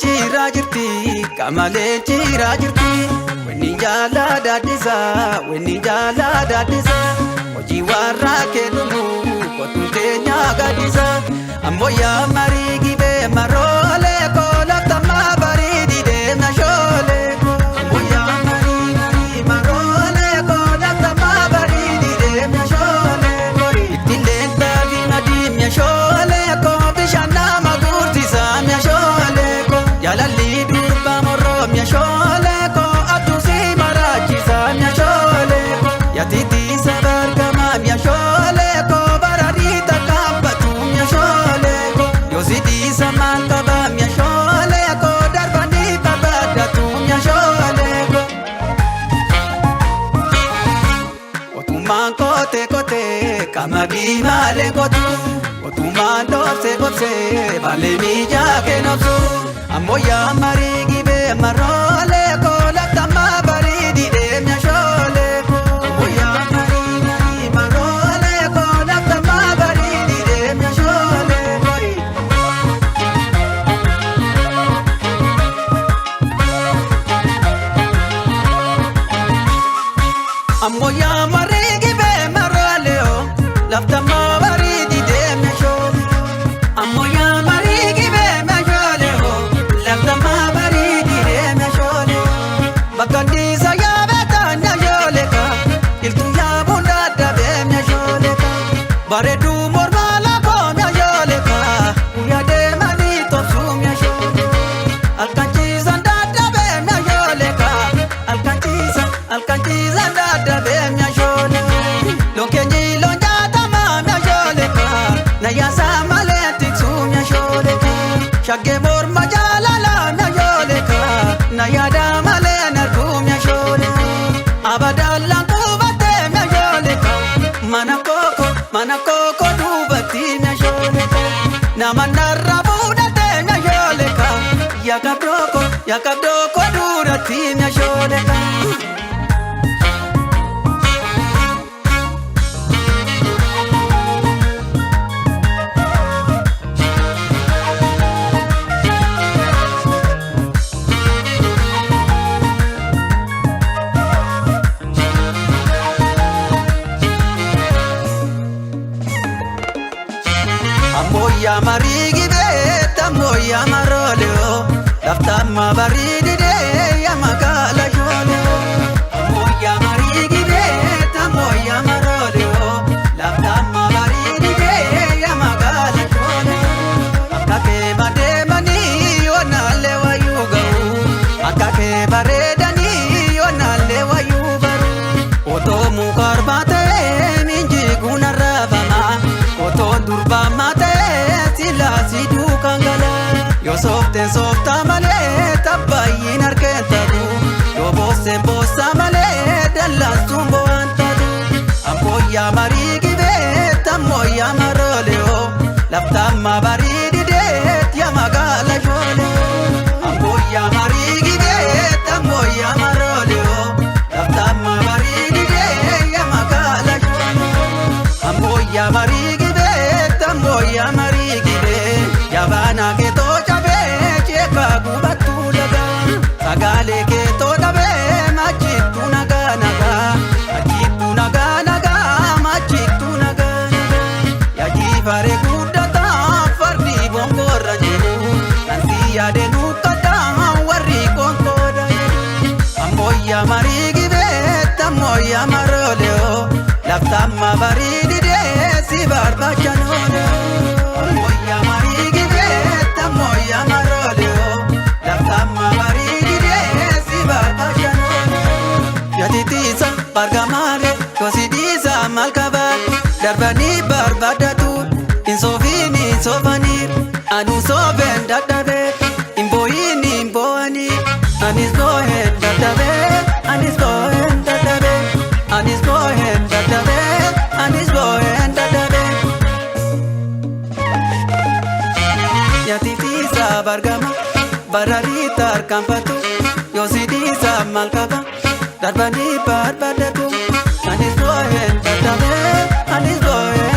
chira jirti, kamale chira jirti. Weni jala dadisa, weni jala dadisa. Oji warra kelumu, kotu kenya gadisa. Amboya marigi be marole kola tama baridi de na shole. Amboya marigi marole kola tama baridi de na shole. Itile tavi na di na shole ko bishana magurti sa na shole ko. Yala lidur ba moro na shole ko atusi marachi sa na shole ko. Yatiti sabar kama na shole ko bararita kampatu na shole ko. Yosidi samanta ba na shole ko darbani babada tu na shole ko. Otuman kote kote kama bimale kotu. Otuman dose kose vale mija ke nopsu. Amboya marigi be marole ko latama baridi de na shole ko. Amboya marigi marole ko latama baridi de na shole ko. Amboya marigi be marole o latama baridi de na shole. Amboya marigi be marole o latama baridi de na shole. Bakandisa ya beta na shole ka iltu ya bunda da be na shole ka. Baredu mormala ko na shole ka uya de mani to sum na shole. Alkanchiza da be na shole ka alkanchiza da be na shole. Lonkenyi lonjata ma na shole ka na ya samale tiksum na shole ka. Shagge mor majala la na shole ka na ya damale na kum na shole. Abadalla kubate na shole ka mana koko dubati na shole ka. Na manarra budate na shole ka yakabdoko durati na shole ka. Amboya marigi be tamboya marole o laftama baridi de ya magala jole o. Amboya marigi be tamboya marole o laftama baridi de ya magala jole o. Akake bade mani onale wayuga o akake baredani onale wayubaru. Oto mukarbate minji gunarabama oto durba mate sila sidu kangala. Yo softa male tabayin arkentadu. Yo bossa male dalas tumbo antadu. Amboya marigi be tamoya marole o laftama baridi de ya magala jole. Amboya marigi be tamoya marole o laftama baridi de ya magala jole. Amboya marigi be tamboya marigi be yabana ke to chabe cheka gubatu daga. Sagale ke to dabe machitu naga machitu naga ya jifare gudata fardi bongora jenu nanti ade nukata warri konkora. Amboya marigi be tamoya marole o laftama baridi de si barbachanole. Amboya marigi be tamoya marole o laftama baridi de si barbachanole. Yatitisa bargamale kosidisa malkabal darbani barbadatu insofini sofanir anu soben dadabe imboyini imboani anis bohen dadabe anis bohen dadabe anis bohen dadabe anis bohen dadabe. Yatitisa bargama bararita arkampatu yosidisa malkaba darbani barbadatu anis bohen dadabe anis bohen